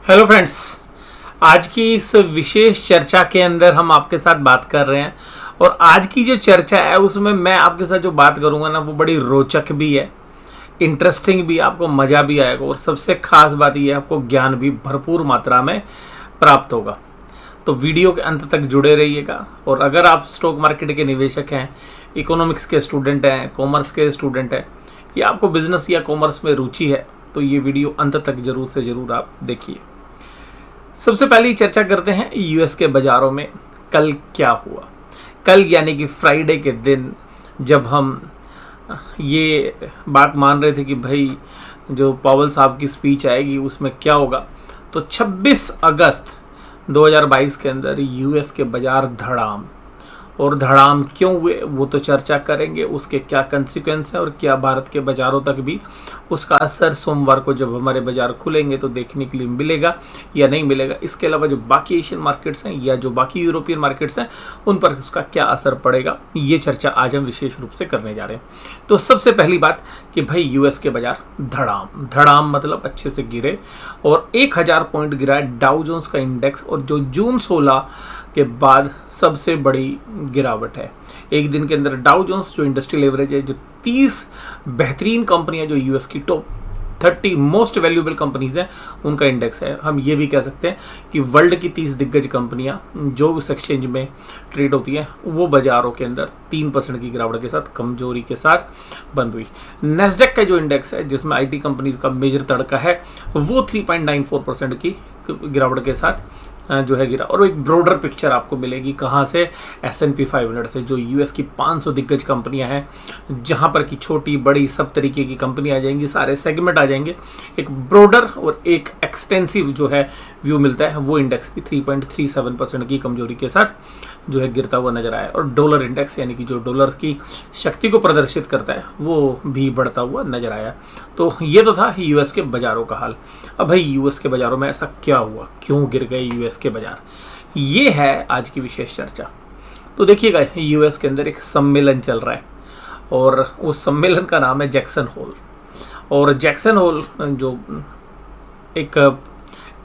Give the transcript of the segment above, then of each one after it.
Hello friends, आज की इस विशेष चर्चा के अंदर हम आपके साथ बात कर रहे हैं। और आज की जो चर्चा है उसमें मैं आपके साथ जो बात करूंगा ना वो बड़ी रोचक भी है, इंटरेस्टिंग भी, आपको मज़ा भी आएगा और सबसे खास बात ये है आपको ज्ञान भी भरपूर मात्रा में प्राप्त होगा। तो वीडियो के अंत तक जुड़े रहिएगा। और अगर आप स्टॉक मार्केट के निवेशक हैं, इकोनॉमिक्स के स्टूडेंट हैं, कॉमर्स के स्टूडेंट हैं या आपको बिजनेस या कॉमर्स में रुचि है तो ये वीडियो अंत तक जरूर से ज़रूर आप देखिए। सबसे पहले चर्चा करते हैं यूएस के बाज़ारों में कल क्या हुआ। कल यानी कि फ्राइडे के दिन जब हम ये बात मान रहे थे कि भाई जो पावेल साहब की स्पीच आएगी उसमें क्या होगा, तो 26 अगस्त 2022 के अंदर यूएस के बाज़ार धड़ाम, और धड़ाम क्यों हुए वो तो चर्चा करेंगे, उसके क्या कंसिक्वेंस हैं और क्या भारत के बाज़ारों तक भी उसका असर सोमवार को जब हमारे बाज़ार खुलेंगे तो देखने के लिए मिलेगा या नहीं मिलेगा। इसके अलावा जो बाकी एशियन मार्केट्स हैं या जो बाकी यूरोपियन मार्केट्स हैं उन पर उसका क्या असर पड़ेगा, ये चर्चा आज हम विशेष रूप से करने जा रहे हैं। तो सबसे पहली बात कि भाई यूएस के बाज़ार धड़ाम, धड़ाम मतलब अच्छे से गिरे और 1000 पॉइंट गिरा डाउ जोन्स का इंडेक्स, और जो जून 16 के बाद सबसे बड़ी गिरावट है। एक दिन के अंदर डाउ जोन्स जो इंडस्ट्रियल एवरेज है, जो 30 बेहतरीन कंपनियां जो यूएस की टॉप 30 मोस्ट वैल्यूएबल कंपनीज हैं उनका इंडेक्स है। हम ये भी कह सकते हैं कि वर्ल्ड की 30 दिग्गज कंपनियां जो उस एक्सचेंज में ट्रेड होती हैं वो बाजारों के अंदर 3% की गिरावट के साथ, कमजोरी के साथ बंद हुई। नेस्डेक का जो इंडेक्स है जिसमें आईटी कंपनीज का मेजर तड़का है वो 3.94% की गिरावट के साथ जो है गिरा। और एक ब्रॉडर पिक्चर आपको मिलेगी कहाँ से, S&P 500 से, जो यूएस की 500 दिग्गज कंपनियां हैं जहां पर की छोटी बड़ी सब तरीके की कंपनियां आ जाएंगी, सारे सेगमेंट आ जाएंगे। एक ब्रॉडर और एक एक्सटेंसिव जो है व्यू मिलता है। वो इंडेक्स भी 3.37% की कमजोरी के साथ जो है गिरता हुआ नजर आया। और डॉलर इंडेक्स यानी कि जो डॉलर की शक्ति को प्रदर्शित करता है वो भी बढ़ता हुआ नजर आया। तो ये तो था यूएस के बाजारों का हाल। अब भाई यूएस के बाजारों में ऐसा क्या हुआ, क्यों गिर गए यूएस के बाजार, ये है आज की विशेष चर्चा। तो देखिएगा यूएस के अंदर एक सम्मेलन चल रहा है और उस सम्मेलन का नाम है जैक्सन होल। और जैक्सन होल जो एक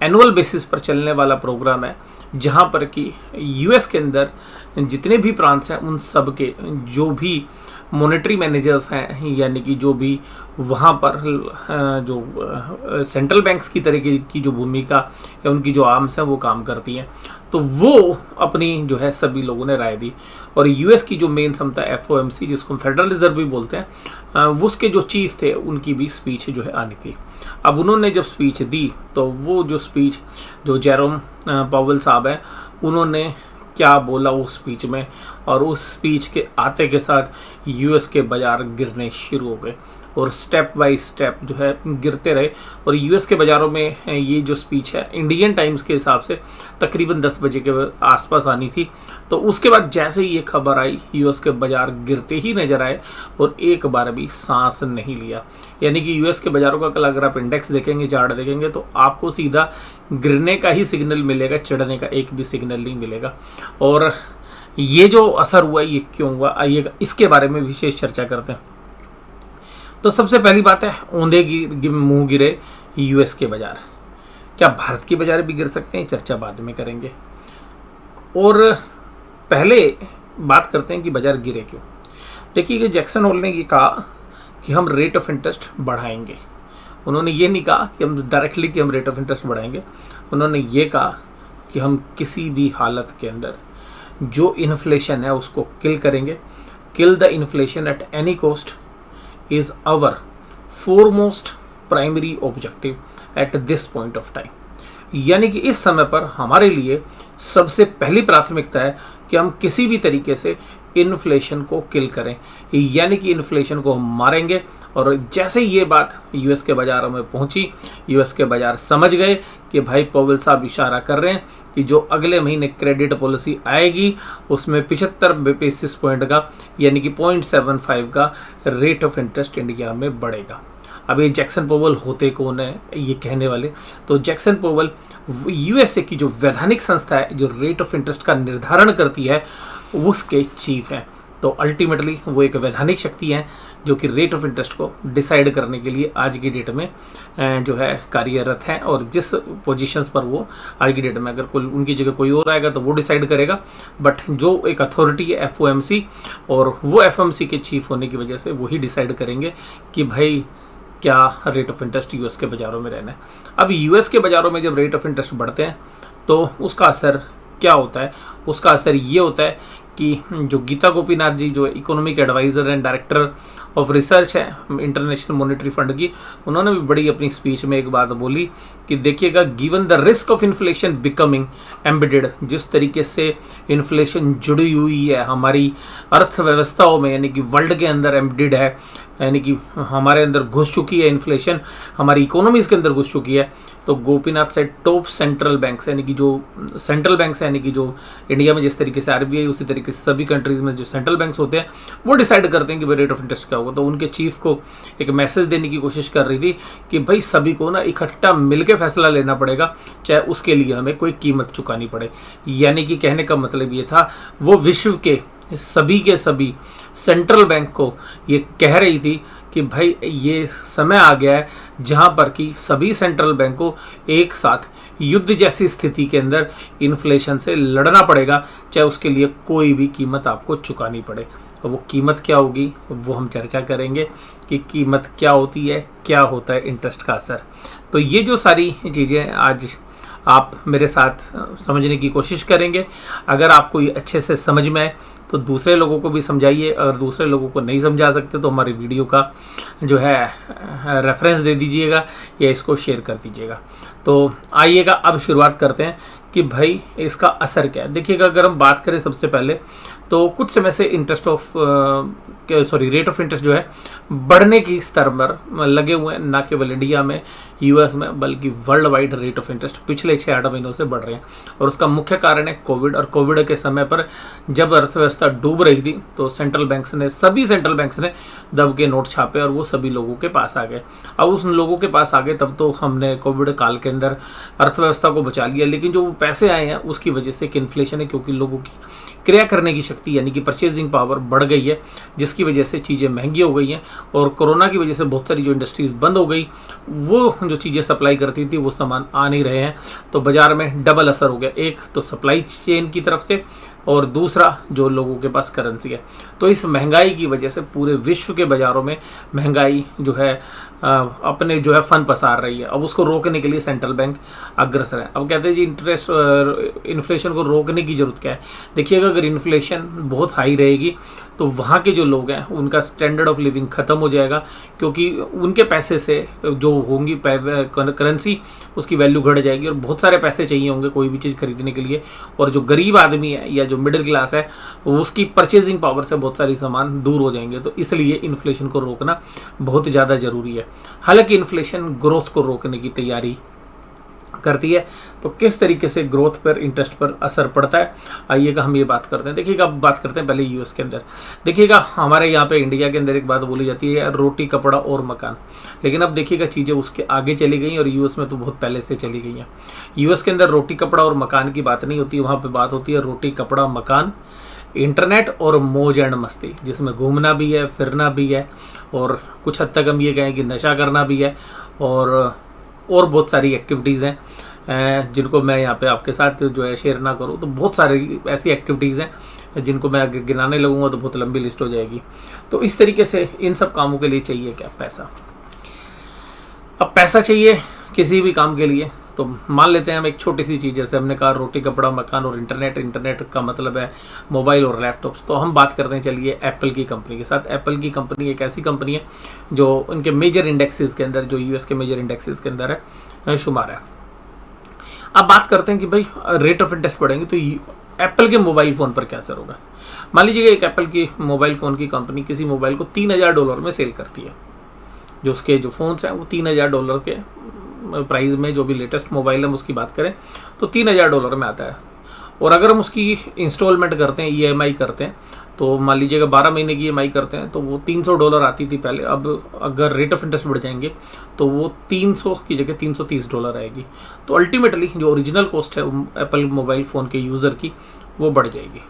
एनुअल बेसिस पर चलने वाला प्रोग्राम है जहां पर कि यूएस के अंदर जितने भी प्रांत हैं उन सब के जो भी मॉनेटरी मैनेजर्स हैं, यानी कि जो भी वहाँ पर जो सेंट्रल बैंक्स की तरीके की जो भूमिका या उनकी जो आर्म्स हैं वो काम करती हैं, तो वो अपनी जो है सभी लोगों ने राय दी। और यूएस की जो मेन क्षमता FOMC जिसको फेडरल रिजर्व भी बोलते हैं, वो उसके जो चीफ थे उनकी भी स्पीच जो है आनी थी। अब उन्होंने जब स्पीच दी तो वो जो स्पीच जो जेरोम पावेल साहब है उन्होंने क्या बोला उस स्पीच में, और उस स्पीच के आते के साथ यूएस के बाजार गिरने शुरू हो गए और स्टेप बाय स्टेप जो है गिरते रहे। और यूएस के बाज़ारों में ये जो स्पीच है इंडियन टाइम्स के हिसाब से तकरीबन 10 बजे के आसपास आनी थी। तो उसके बाद जैसे ही ये खबर आई यूएस के बाज़ार गिरते ही नजर आए और एक बार भी सांस नहीं लिया। यानी कि यूएस के बाज़ारों का कल अगर आप इंडेक्स देखेंगे, चार्ट देखेंगे तो आपको सीधा गिरने का ही सिग्नल मिलेगा, चढ़ने का एक भी सिग्नल नहीं मिलेगा। और ये जो असर हुआ ये क्यों हुआ, आइएगा इसके बारे में विशेष चर्चा करते हैं। तो सबसे पहली बात है औंधे मुंह गिरे यूएस के बाजार। क्या भारत के बाजार भी गिर सकते हैं, चर्चा बाद में करेंगे। और पहले बात करते हैं कि बाजार गिरे क्यों। देखिए कि जैक्सन होल ने ये कहा कि हम रेट ऑफ इंटरेस्ट बढ़ाएंगे। उन्होंने ये नहीं कहा कि हम डायरेक्टली कि हम रेट ऑफ इंटरेस्ट बढ़ाएंगे, उन्होंने ये कहा कि हम किसी भी हालत के अंदर जो इन्फ्लेशन है उसको किल करेंगे। Kill the inflation at any cost is our foremost primary objective at this point of time। यानी कि इस समय पर हमारे लिए सबसे पहली प्राथमिकता है कि हम किसी भी तरीके से इन्फ्लेशन को किल करें, यानी कि इन्फ्लेशन को हम मारेंगे। और जैसे ये बात यूएस के बाज़ारों में पहुंची, यूएस के बाज़ार समझ गए कि भाई पावेल साहब इशारा कर रहे हैं कि जो अगले महीने क्रेडिट पॉलिसी आएगी उसमें 75 बेसिस पॉइंट का यानी कि 0.75 का रेट ऑफ इंटरेस्ट इंडिया में बढ़ेगा। अब ये जैक्सन पोवेल होते कौन है ये कहने वाले, तो जैक्सन पोवेल यूएसए की जो वैधानिक संस्था है जो रेट ऑफ इंटरेस्ट का निर्धारण करती है उसके चीफ हैं। तो अल्टीमेटली वो एक वैधानिक शक्ति है जो कि रेट ऑफ इंटरेस्ट को डिसाइड करने के लिए आज की डेट में जो है कार्यरत है, और जिस पोजीशंस पर वो आज की डेट में अगर कोई उनकी जगह कोई और आएगा तो वो डिसाइड करेगा, बट जो एक अथॉरिटी है एफओएमसी, और वो एफओएमसी के चीफ होने की वजह से वही डिसाइड करेंगे कि भाई क्या रेट ऑफ इंटरेस्ट यूएस के बाज़ारों में रहना है। अब यूएस के बाज़ारों में जब रेट ऑफ इंटरेस्ट बढ़ते हैं तो उसका असर क्या होता है? उसका असर ये होता है कि जो गीता गोपीनाथ जी जो economic adviser and director of research है इंटरनेशनल मॉनेटरी फंड की, उन्होंने भी बड़ी अपनी स्पीच में एक बात बोली कि देखिएगा, given the risk of inflation becoming embedded, जिस तरीके से इन्फ्लेशन जुड़ी हुई है हमारी अर्थव्यवस्थाओं में, यानी कि वर्ल्ड के अंदर एम्बेडेड है, यानी कि हमारे अंदर घुस चुकी है इन्फ्लेशन, हमारी इकोनॉमीज़ के अंदर घुस चुकी है, तो गोपीनाथ से टॉप सेंट्रल बैंक्स, यानी कि जो सेंट्रल बैंक्स, यानी कि जो इंडिया में जिस तरीके से आरबीआई, उसी तरीके से सभी कंट्रीज़ में जो सेंट्रल बैंक्स होते हैं वो डिसाइड करते हैं कि भाई रेट ऑफ इंटरेस्ट क्या होगा। तो उनके चीफ को एक मैसेज देने की कोशिश कर रही थी कि भाई सभी को ना इकट्ठा मिलकर फैसला लेना पड़ेगा, चाहे उसके लिए हमें कोई कीमत चुकानी पड़े। यानी कि कहने का मतलब ये था, वो विश्व के सभी सेंट्रल बैंक को ये कह रही थी कि भाई ये समय आ गया है जहां पर कि सभी सेंट्रल बैंक को एक साथ युद्ध जैसी स्थिति के अंदर इन्फ्लेशन से लड़ना पड़ेगा, चाहे उसके लिए कोई भी कीमत आपको चुकानी पड़े। और वो कीमत क्या होगी वो हम चर्चा करेंगे कि कीमत क्या होती है, क्या होता है इंटरेस्ट का असर। तो ये जो सारी चीज़ें आज आप मेरे साथ समझने की कोशिश करेंगे। अगर आपको ये अच्छे से समझ में आए तो दूसरे लोगों को भी समझाइए, अगर दूसरे लोगों को नहीं समझा सकते तो हमारी वीडियो का जो है रेफरेंस दे दीजिएगा या इसको शेयर कर दीजिएगा। तो आइएगा अब शुरुआत करते हैं कि भाई इसका असर क्या है। देखिएगा, अगर हम बात करें सबसे पहले तो कुछ समय से रेट ऑफ इंटरेस्ट जो है बढ़ने की स्तर पर लगे हुए हैं, ना केवल इंडिया में, यूएस में, बल्कि world wide rate of interest पिछले 6-8 महीनों से बढ़ रहे हैं। और उसका मुख्य कारण है कोविड। और कोविड के समय पर जब अर्थव्यवस्था डूब रही थी तो सभी सेंट्रल बैंक्स ने दब के नोट छापे और वो सभी लोगों के पास आ गए। अब उन लोगों के पास आ गए तब तो हमने कोविड काल के अंदर अर्थव्यवस्था को बचा लिया, लेकिन जो पैसे आए हैं उसकी वजह से इन्फ्लेशन है, क्योंकि लोगों की क्रिया करने की शक्ति यानी कि परचेजिंग पावर बढ़ गई है, जिसकी वजह से चीज़ें महंगी हो गई हैं। और कोरोना की वजह से बहुत सारी जो इंडस्ट्रीज़ बंद हो गई, वो जो चीज़ें सप्लाई करती थी वो सामान आ नहीं रहे हैं, तो बाज़ार में डबल असर हो गया। एक तो सप्लाई चेन की तरफ से और दूसरा जो लोगों के पास करेंसी है। तो इस महंगाई की वजह से पूरे विश्व के बाज़ारों में महंगाई जो है अपने जो है फन पसार रही है। अब उसको रोकने के लिए सेंट्रल बैंक अग्रसर है। अब कहते हैं जी इन्फ्लेशन को रोकने की ज़रूरत क्या है। देखिएगा, अगर इन्फ्लेशन बहुत हाई रहेगी तो वहाँ के जो लोग हैं उनका स्टैंडर्ड ऑफ लिविंग ख़त्म हो जाएगा, क्योंकि उनके पैसे से जो होंगी करेंसी उसकी वैल्यू घट जाएगी और बहुत सारे पैसे चाहिए होंगे कोई भी चीज़ खरीदने के लिए। और जो गरीब आदमी है या जो मिडिल क्लास है उसकी परचेजिंग पावर से बहुत सारी सामान दूर हो जाएंगे। तो इसलिए इन्फ्लेशन को रोकना बहुत ज़्यादा ज़रूरी है। हालांकि इन्फ्लेशन ग्रोथ को रोकने की तैयारी करती है, तो किस तरीके से ग्रोथ पर, इंटरेस्ट पर असर पड़ता है, आइएगा हम ये बात करते हैं। देखिएगा, अब बात करते हैं पहले यूएस के अंदर। देखिएगा, हमारे यहाँ पे इंडिया के अंदर एक बात बोली जाती है, रोटी कपड़ा और मकान, लेकिन अब देखिएगा चीज़ें उसके आगे चली गई और यूएस में तो बहुत पहले से चली गई हैं। यूएस के अंदर रोटी कपड़ा और मकान की बात नहीं होती है, वहाँ पर बात होती है रोटी कपड़ा मकान, इंटरनेट और मौज एंड मस्ती, जिसमें घूमना भी है, फिरना भी है, और कुछ हद तक हम ये कहें कि नशा करना भी है, और बहुत सारी एक्टिविटीज़ हैं जिनको मैं यहाँ पे आपके साथ जो है शेयर ना करूँ तो बहुत सारी ऐसी एक्टिविटीज़ हैं जिनको मैं अगर गिनाने लगूँगा तो बहुत लंबी लिस्ट हो जाएगी। तो इस तरीके से इन सब कामों के लिए चाहिए क्या? पैसा। अब पैसा चाहिए किसी भी काम के लिए, तो मान लेते हैं हम एक छोटी सी चीज़, जैसे हमने कहा रोटी कपड़ा मकान और इंटरनेट का मतलब है मोबाइल और लैपटॉप्स। तो हम बात करते हैं चलिए एप्पल की कंपनी के साथ। एप्पल की कंपनी एक ऐसी कंपनी है जो उनके मेजर इंडेक्सेस के अंदर, जो यूएस के मेजर इंडेक्सेस के अंदर है शुमार है। अब बात करते हैं कि भाई रेट ऑफ इंटरेस्ट बढ़ेंगे तो एप्पल के मोबाइल फ़ोन पर क्या असर होगा। मान लीजिएगा एक एप्पल की मोबाइल फ़ोन की कंपनी किसी मोबाइल को $3000 में सेल करती है, जो उसके जो फ़ोन्स हैं वो $3000 के प्राइस में, जो भी लेटेस्ट मोबाइल हम उसकी बात करें तो $3000 में आता है। और अगर हम उसकी इंस्टॉलमेंट करते हैं, ईएमआई करते हैं, तो मान लीजिएगा 12 महीने की ईएमआई करते हैं तो वो $300 आती थी पहले। अब अगर रेट ऑफ इंटरेस्ट बढ़ जाएंगे तो वो 300 की जगह $330 आएगी। तो अल्टीमेटली जो ओरिजिनल कॉस्ट है एप्पल मोबाइल फ़ोन के यूज़र की वो बढ़ जाएगी।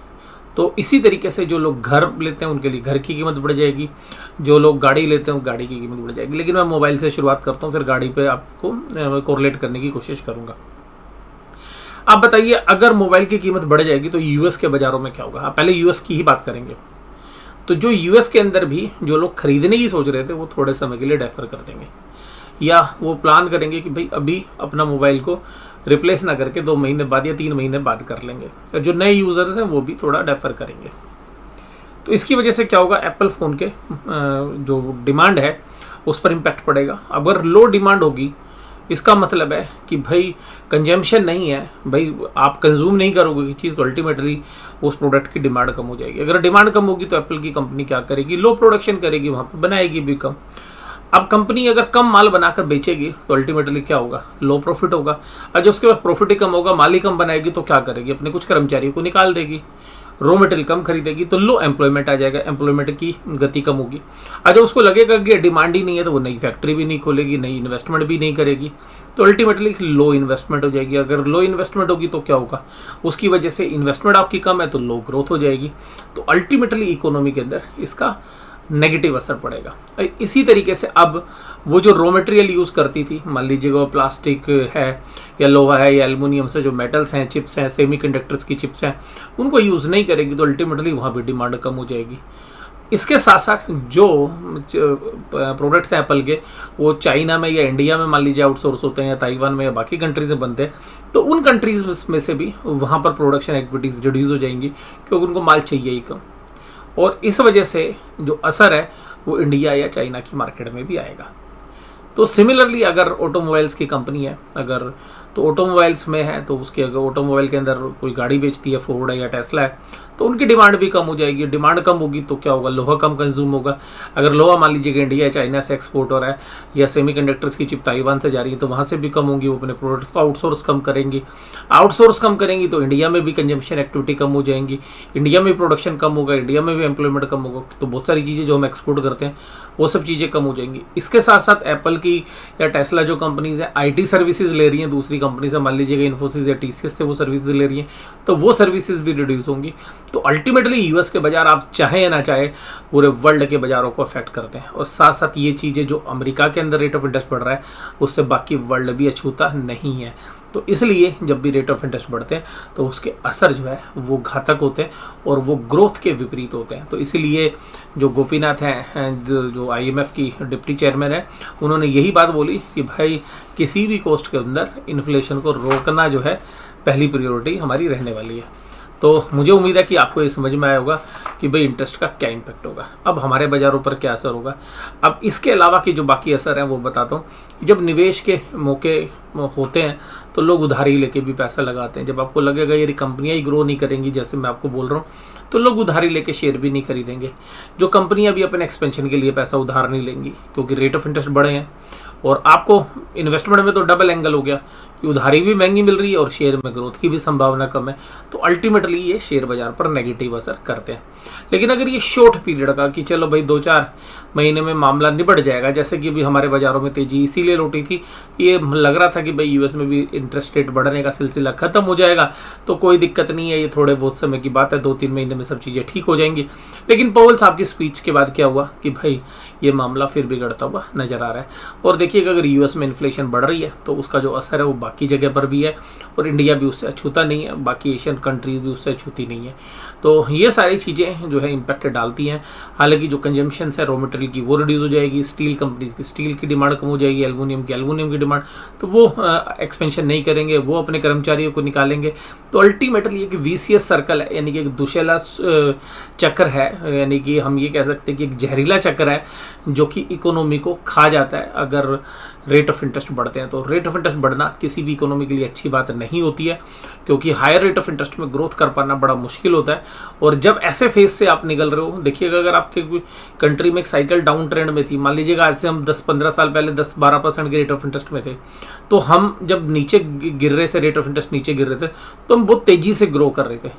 तो इसी तरीके से जो लोग घर लेते हैं उनके लिए घर की कीमत बढ़ जाएगी, जो लोग गाड़ी लेते हैं गाड़ी की कीमत बढ़ जाएगी। लेकिन मैं मोबाइल से शुरुआत करता हूँ, फिर गाड़ी पे आपको कोरिलेट करने की कोशिश करूँगा। आप बताइए, अगर मोबाइल की कीमत बढ़ जाएगी तो यूएस के बाज़ारों में क्या होगा? पहले यूएस की ही बात करेंगे। तो जो यूएस के अंदर भी जो लोग खरीदने की सोच रहे थे वो थोड़े समय के लिए डेफर कर देंगे, या वो प्लान करेंगे कि भाई अभी अपना मोबाइल को रिप्लेस ना करके 2 महीने बाद या 3 महीने बाद कर लेंगे। और जो नए यूज़र्स हैं वो भी थोड़ा डेफर करेंगे। तो इसकी वजह से क्या होगा, एप्पल फ़ोन के जो डिमांड है उस पर इम्पैक्ट पड़ेगा। अगर लो डिमांड होगी, इसका मतलब है कि भाई कंजम्पशन नहीं है, भाई आप कंज्यूम नहीं करोगे कि चीज़, तो अल्टीमेटली उस प्रोडक्ट की डिमांड कम हो जाएगी। अगर डिमांड कम होगी तो एप्पल की कंपनी क्या करेगी, लो प्रोडक्शन करेगी, वहाँ पे बनाएगी भी कम। अब कंपनी अगर कम माल बनाकर बेचेगी तो अल्टीमेटली क्या होगा, लो प्रॉफिट होगा। और जो उसके पास प्रॉफिट ही कम होगा, माल ही कम बनाएगी, तो क्या करेगी, अपने कुछ कर्मचारियों को निकाल देगी, रॉ मटेरियल कम खरीदेगी, तो लो एम्प्लॉयमेंट आ जाएगा, एम्प्लॉयमेंट की गति कम होगी। अगर उसको लगेगा कि डिमांड ही नहीं है तो वो नई फैक्ट्री भी नहीं खोलेगी, नई इन्वेस्टमेंट भी नहीं करेगी, तो अल्टीमेटली लो इन्वेस्टमेंट हो जाएगी। अगर लो इन्वेस्टमेंट होगी तो क्या होगा, उसकी वजह से इन्वेस्टमेंट आपकी कम है तो लो ग्रोथ हो जाएगी, तो अल्टीमेटली इकोनॉमी के अंदर इसका नेगेटिव असर पड़ेगा। इसी तरीके से अब वो जो रॉ मटेरियल यूज़ करती थी, मान लीजिएगा वो प्लास्टिक है या लोहा है या एल्युमिनियम से जो मेटल्स हैं, चिप्स हैं, सेमीकंडक्टर्स की चिप्स हैं, उनको यूज़ नहीं करेगी तो अल्टीमेटली वहाँ भी डिमांड कम हो जाएगी। इसके साथ साथ जो प्रोडक्ट्स हैं एप्पल के, वो चाइना में या इंडिया में मान लीजिए आउटसोर्स होते हैं, या ताइवान में या बाकी कंट्रीज में बनते हैं, तो उन कंट्रीज में से भी वहाँ पर प्रोडक्शन एक्टिविटीज़ रिड्यूस हो जाएंगी क्योंकि उनको माल चाहिए ही कम। और इस वजह से जो असर है वो इंडिया या चाइना की मार्केट में भी आएगा। तो सिमिलरली अगर ऑटोमोबाइल्स की कंपनी है, अगर तो ऑटोमोबाइल्स में है तो उसके अगर ऑटोमोबाइल के अंदर कोई गाड़ी बेचती है, फोर्ड है या टेस्ला है, तो उनकी डिमांड भी कम हो जाएगी। डिमांड कम होगी तो क्या होगा, लोहा कम कंज्यूम होगा। अगर लोहा मान लीजिए इंडिया या चाइना से एक्सपोर्ट हो रहा है, या सेमीकंडक्टर्स की चिप ताइवान से जा रही है, तो वहाँ से भी कम होंगी, वो अपने प्रोडक्ट्स को आउटसोर्स कम करेंगी। आउटसोर्स कम करेंगी तो इंडिया में भी कंजम्पशन एक्टिविटी कम हो जाएंगी, इंडिया में प्रोडक्शन कम होगा, इंडिया में भी एम्प्लॉयमेंट कम होगा, तो बहुत सारी चीज़ें जो हम एक्सपोर्ट करते हैं वो सब चीज़ें कम हो जाएंगी। इसके साथ साथ एप्पल की या टेस्ला जो कंपनीज हैं IT सर्विसेज ले रही हैं दूसरी कंपनी से, मान लीजिएगा इन्फोसिस या TCS से वो सर्विसेज ले रही हैं, तो वो सर्विसेज भी रिड्यूस होंगी। तो अल्टीमेटली यूएस के बाजार आप चाहे या ना चाहे पूरे वर्ल्ड के बाजारों को अफेक्ट करते हैं। और साथ साथ ये चीज़ें जो अमेरिका के अंदर रेट ऑफ इंटरेस्ट बढ़ रहा है उससे बाकी वर्ल्ड भी अछूता नहीं है। तो इसलिए जब भी रेट ऑफ इंटरेस्ट बढ़ते हैं तो उसके असर जो है वो घातक होते हैं और वो ग्रोथ के विपरीत होते हैं। तो इसीलिए जो गोपीनाथ हैं, जो IMF की डिप्टी चेयरमैन है, उन्होंने यही बात बोली कि भाई किसी भी कॉस्ट के अंदर इन्फ्लेशन को रोकना जो है पहली प्रायोरिटी हमारी रहने वाली है। तो मुझे उम्मीद है कि आपको ये समझ में आया होगा कि भाई इंटरेस्ट का क्या इम्पैक्ट होगा, अब हमारे बाज़ारों पर क्या असर होगा। अब इसके अलावा कि जो बाकी असर हैं वो बताता हूँ। जब निवेश के मौके होते हैं तो लोग उधारी लेके भी पैसा लगाते हैं। जब आपको लगेगा ये कंपनियाँ ही ग्रो नहीं करेंगी, जैसे मैं आपको बोल रहा हूँ, तो लोग उधारी लेके शेयर भी नहीं खरीदेंगे। जो कंपनियाँ भी अपने एक्सपेंशन के लिए पैसा उधार नहीं लेंगी क्योंकि रेट ऑफ इंटरेस्ट बढ़े हैं, और आपको इन्वेस्टमेंट में तो डबल एंगल हो गया कि उधारी भी महंगी मिल रही है और शेयर में ग्रोथ की भी संभावना कम है। तो अल्टीमेटली ये शेयर बाजार पर नेगेटिव असर करते हैं। लेकिन अगर ये शॉर्ट पीरियड का कि चलो भाई 2-4 महीने में मामला निबट जाएगा, जैसे कि अभी हमारे बाजारों में तेजी इसीलिए लौटी थी, ये लग रहा था कि भाई यूएस में भी इंटरेस्ट रेट बढ़ने का सिलसिला खत्म हो जाएगा, तो कोई दिक्कत नहीं है, ये थोड़े बहुत समय की बात है, 2-3 महीने में सब चीज़ें ठीक हो जाएंगी। लेकिन पॉवेल साहब की स्पीच के बाद क्या हुआ कि भाई ये मामला फिर बिगड़ता हुआ नजर आ रहा है। और देखिए अगर यूएस में इन्फ्लेशन बढ़ रही है तो उसका जो असर है वो बाकी जगह पर भी है, और इंडिया भी उससे अछूता नहीं है, बाकी एशियन कंट्रीज़ भी उससे अछूती नहीं है। तो ये सारी चीज़ें जो है इम्पैक्ट डालती हैं। हालांकि जो कंजम्पशन है रॉ मटेरियल की वो रिड्यूस हो जाएगी, स्टील कंपनीज की स्टील की डिमांड कम हो जाएगी, एल्युमिनियम की डिमांड, तो वो एक्सपेंशन नहीं करेंगे, वो अपने कर्मचारियों को निकालेंगे। तो अल्टीमेटली एक VCS सर्कल है, यानी कि एक दुशैला चक्र है, यानी कि हम ये कह सकते हैं कि एक जहरीला चक्र है जो कि इकोनॉमी को खा जाता है अगर रेट ऑफ इंटरेस्ट बढ़ते हैं। तो रेट ऑफ इंटरेस्ट बढ़ना किसी भी इकोनॉमी के लिए अच्छी बात नहीं होती है, क्योंकि हायर रेट ऑफ इंटरेस्ट में ग्रोथ कर पाना बड़ा मुश्किल होता है। और जब ऐसे फेज से आप निकल रहे हो, देखिएगा अगर आपके कंट्री में एक साइकिल डाउन ट्रेंड में थी, मान लीजिएगा आज से हम 10-15 साल पहले 10-12% के रेट ऑफ इंटरेस्ट में थे, तो हम जब नीचे गिर रहे थे, रेट ऑफ इंटरेस्ट नीचे गिर रहे थे, तो हम बहुत तेजी से ग्रो कर रहे थे।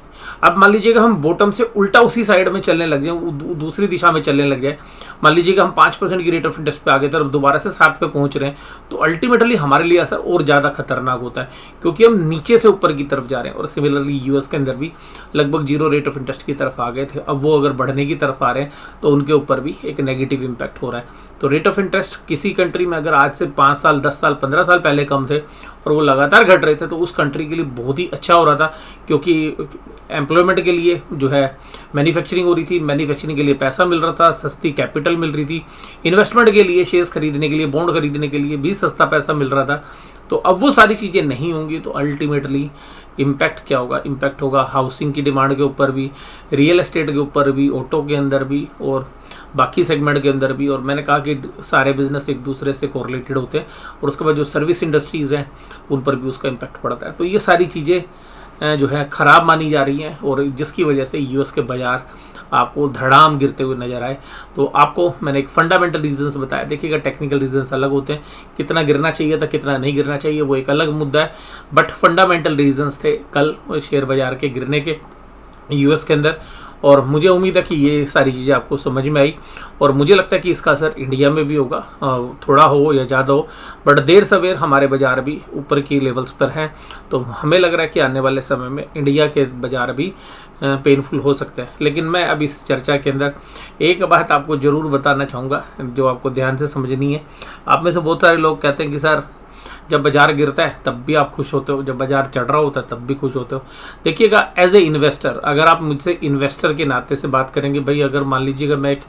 अब मान लीजिएगा हम बॉटम से उल्टा उसी साइड में चलने लग जाए, दूसरी दिशा में चलने लग जाए, मान लीजिएगा हम 5% की रेट ऑफ इंटरेस्ट पे आ गए थे और दोबारा से 7 पे पहुंच रहे हैं, हैं तो अल्टीमेटली हमारे लिए असर और ज़्यादा खतरनाक होता है, क्योंकि हम नीचे से ऊपर की तरफ जा रहे हैं। और सिमिलरली यूएस के अंदर भी लगभग 0 रेट ऑफ इंटरेस्ट की तरफ आ गए थे, अब वो अगर बढ़ने की तरफ आ रहे हैं तो उनके ऊपर भी एक नेगेटिव इम्पैक्ट हो रहा है। तो रेट ऑफ इंटरेस्ट किसी कंट्री में अगर आज से 5 साल 10 साल 15 साल पहले कम थे और वो लगातार घट रहे थे तो उस कंट्री के लिए बहुत ही अच्छा हो रहा था, क्योंकि एम्प्लॉयमेंट के लिए जो है मैन्युफैक्चरिंग हो रही थी, मैन्युफैक्चरिंग के लिए पैसा मिल रहा था, सस्ती कैपिटल मिल रही थी, इन्वेस्टमेंट के लिए शेयर्स खरीदने के लिए, बॉन्ड खरीदने के लिए भी सस्ता पैसा मिल रहा था। तो अब वो सारी चीज़ें नहीं होंगी तो अल्टीमेटली इम्पैक्ट क्या होगा? इम्पैक्ट होगा हाउसिंग की डिमांड के ऊपर भी, रियल एस्टेट के ऊपर भी, ऑटो के अंदर भी और बाकी सेगमेंट के अंदर भी। और मैंने कहा कि सारे बिजनेस एक दूसरे से कोरिलेटेड होते हैं और उसके बाद जो सर्विस इंडस्ट्रीज़ हैं उन पर भी उसका इम्पैक्ट पड़ता है। तो ये सारी चीज़ें जो है ख़राब मानी जा रही हैं और जिसकी वजह से यूएस के बाज़ार आपको धड़ाम गिरते हुए नजर आए। तो आपको मैंने एक फंडामेंटल रीजंस बताया, देखिएगा टेक्निकल रीजंस अलग होते हैं, कितना गिरना चाहिए था कितना नहीं गिरना चाहिए वो एक अलग मुद्दा है, बट फंडामेंटल रीजंस थे कल शेयर बाज़ार के गिरने के यूएस के अंदर। और मुझे उम्मीद है कि ये सारी चीज़ें आपको समझ में आई और मुझे लगता है कि इसका असर इंडिया में भी होगा, थोड़ा हो या ज़्यादा हो, बट देर सवेर हमारे बाज़ार भी ऊपर की लेवल्स पर हैं। तो हमें लग रहा है कि आने वाले समय में इंडिया के बाज़ार भी पेनफुल हो सकते हैं। लेकिन मैं अब इस चर्चा के अंदर एक बात आपको ज़रूर बताना चाहूँगा जो आपको ध्यान से समझनी है। आप में से बहुत सारे लोग कहते हैं कि सर जब बाजार गिरता है तब भी आप खुश होते हो, जब बाजार चढ़ रहा होता है तब भी खुश होते हो। देखिएगा एज ए इन्वेस्टर, अगर आप मुझसे इन्वेस्टर के नाते से बात करेंगे, भाई अगर मान लीजिएगा मैं एक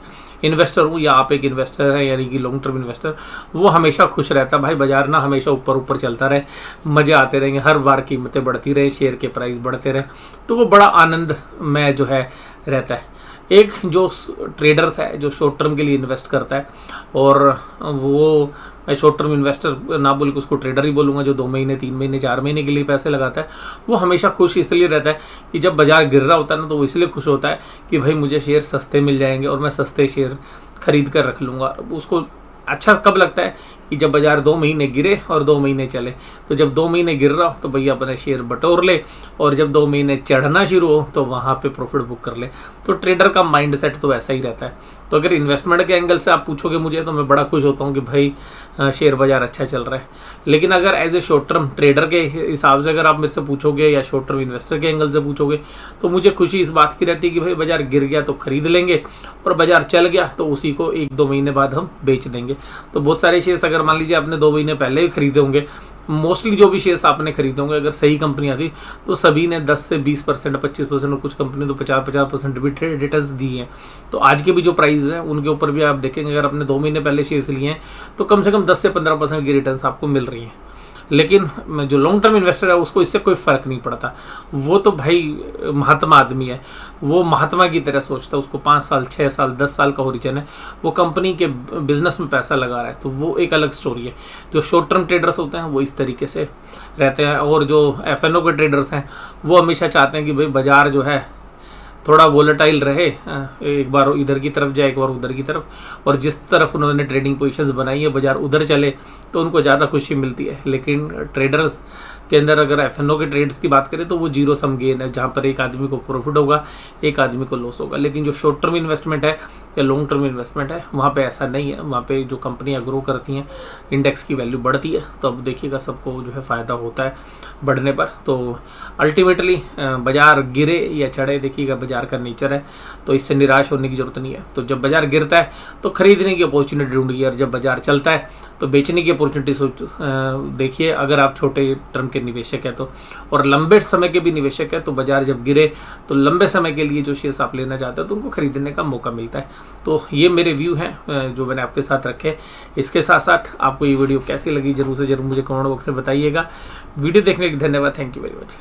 इन्वेस्टर हूँ या आप एक इन्वेस्टर हैं यानी कि लॉन्ग टर्म इन्वेस्टर, वो हमेशा खुश रहता है भाई बाजार ना हमेशा ऊपर ऊपर चलता रहे, मज़े आते रहेंगे, हर बार कीमतें बढ़ती रहे, शेयर के प्राइस बढ़ते रहे, तो वो बड़ा आनंद में जो है रहता है। एक जो ट्रेडर्स है जो शॉर्ट टर्म के लिए इन्वेस्ट करता है, और वो मैं शॉर्ट टर्म इन्वेस्टर ना बोल के उसको ट्रेडर ही बोलूँगा, जो 2 महीने 3 महीने 4 महीने के लिए पैसे लगाता है, वो हमेशा खुश इसलिए रहता है कि जब बाजार गिर रहा होता है ना तो वो इसलिए खुश होता है कि भाई मुझे शेयर सस्ते मिल जाएंगे और मैं सस्ते शेयर खरीद कर रख लूँगा। उसको अच्छा कब लगता है कि जब बाजार 2 महीने गिरे और 2 महीने चले, तो जब 2 महीने गिर रहा हो तो भैया अपने शेयर बटोर ले, और जब 2 महीने चढ़ना शुरू हो तो वहाँ पे प्रॉफिट बुक कर ले। तो ट्रेडर का माइंड सेट तो ऐसा ही रहता है। तो अगर इन्वेस्टमेंट के एंगल से आप पूछोगे मुझे तो मैं बड़ा खुश होता हूँ कि भाई शेयर बाजार अच्छा चल रहा है। लेकिन अगर as a short term trader के हिसाब से अगर आप मेरे से पूछोगे या शॉर्ट टर्म इन्वेस्टर के एंगल से पूछोगे तो मुझे खुशी इस बात की रहती है कि भाई बाजार गिर गया तो खरीद लेंगे और बाजार चल गया तो उसी को 1-2 महीने बाद हम बेच देंगे। तो बहुत सारे शेयर्स अगर मान लीजिए आपने 2 महीने पहले ही खरीदे होंगे, मोस्टली जो भी शेयर्स आपने खरीदे होंगे अगर सही कंपनियां थी तो सभी ने 10 से 20% 25% और कुछ कंपनी तो 50% भी रिटर्न्स दी हैं। तो आज के भी जो प्राइस हैं उनके ऊपर भी आप देखेंगे अगर आपने 2 महीने पहले शेयर्स लिए हैं तो कम से कम 10 से 15% की रिटर्न्स आपको मिल रही हैं। लेकिन जो लॉन्ग टर्म इन्वेस्टर है उसको इससे कोई फ़र्क नहीं पड़ता, वो तो भाई महात्मा आदमी है, वो महात्मा की तरह सोचता है, उसको 5 साल 6 साल 10 साल का होरिजन है, वो कंपनी के बिजनेस में पैसा लगा रहा है, तो वो एक अलग स्टोरी है। जो शॉर्ट टर्म ट्रेडर्स होते हैं वो इस तरीके से रहते हैं, और जो एफएनओ के ट्रेडर्स हैं वो हमेशा चाहते हैं कि भाई बाजार जो है थोड़ा वोलेटाइल रहे, एक बार इधर की तरफ जाए एक बार उधर की तरफ, और जिस तरफ उन्होंने ट्रेडिंग पोजीशंस बनाई है बाजार उधर चले तो उनको ज़्यादा खुशी मिलती है। लेकिन ट्रेडर्स के अंदर अगर एफएनओ के ट्रेड्स की बात करें तो वो जीरो सम गेन है, जहाँ पर एक आदमी को प्रॉफिट होगा एक आदमी को लॉस होगा। लेकिन जो शॉर्ट टर्म इन्वेस्टमेंट है या लॉन्ग टर्म इन्वेस्टमेंट है वहाँ पे ऐसा नहीं है, वहाँ पे जो कंपनियाँ ग्रो करती हैं इंडेक्स की वैल्यू बढ़ती है, तो अब देखिएगा सबको जो है फ़ायदा होता है बढ़ने पर। तो अल्टीमेटली बाज़ार गिरे या चढ़े, देखिएगा बाज़ार का नेचर है, तो इससे निराश होने की ज़रूरत नहीं है। तो जब बाज़ार गिरता है तो खरीदने की अपॉर्चुनिटी ढूंढिए, और जब बाज़ार चलता है तो बेचने की अपॉर्चुनिटी देखिए। अगर आप छोटे टर्म के निवेशक है तो, और लंबे समय के भी निवेशक है तो बाजार जब गिरे तो लंबे समय के लिए जो शेयर्स आप लेना चाहते हो तो उनको खरीदने का मौका मिलता है। तो ये मेरे व्यू हैं जो मैंने आपके साथ रखे। इसके साथ साथ आपको ये वीडियो कैसी लगी जरूर से जरूर मुझे कमेंट बॉक्स में बताइएगा। वीडियो देखने के लिए धन्यवाद। Thank you very much.